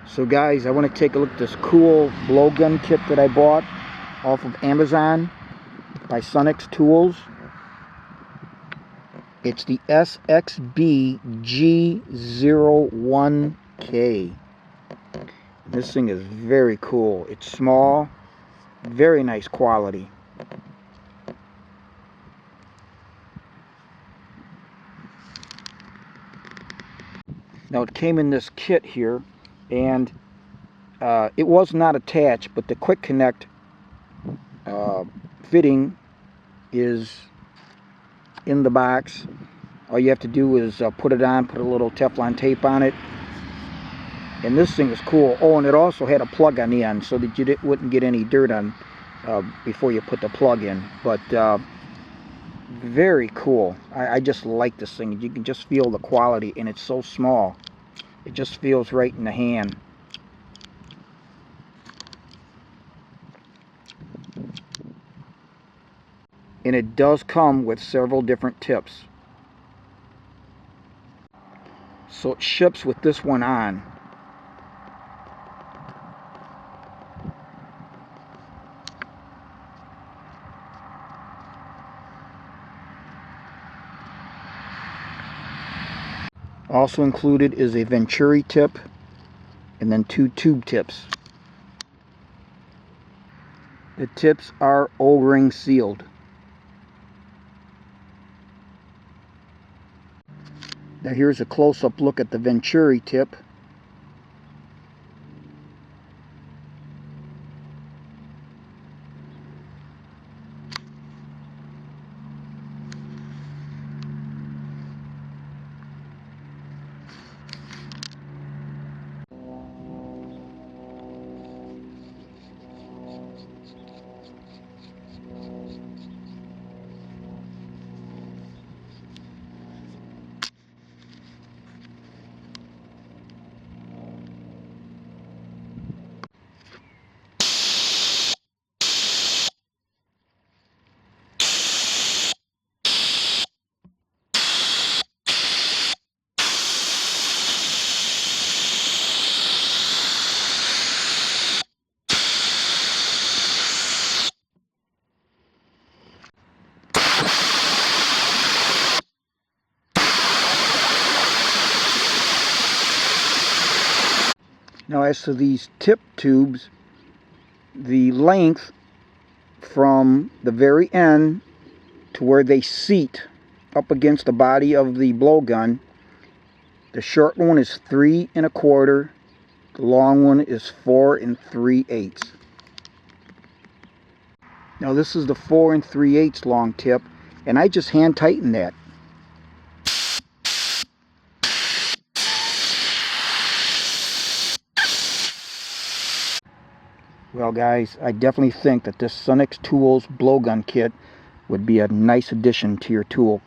So guys, I want to take a look at this cool blowgun kit that I bought off of Amazon by SUNEX Tools. It's the SXBG01K. This thing is very cool. It's small, very nice quality. Now it came in this kit here, and it was not attached, but the quick connect fitting is in the box. All you have to do is put it on, put a little Teflon tape on it, and this thing is cool. Oh, and it also had a plug on the end so that you wouldn't get any dirt on before you put the plug in. But very cool. I just like this thing. You can just feel the quality, and it's so small. It just feels right in the hand. And it does come with several different tips. So it ships with this one on. Also included is a Venturi tip and then 2 tube tips. The tips are O-ring sealed. Now here's a close-up look at the Venturi tip. Now as to these tip tubes, the length from the very end to where they seat up against the body of the blowgun, the short one is 3 1/4, the long one is 4 3/8. Now this is the 4 3/8 long tip, and I just hand tighten that. Well guys, I definitely think that this SUNEX Tools blowgun kit would be a nice addition to your tool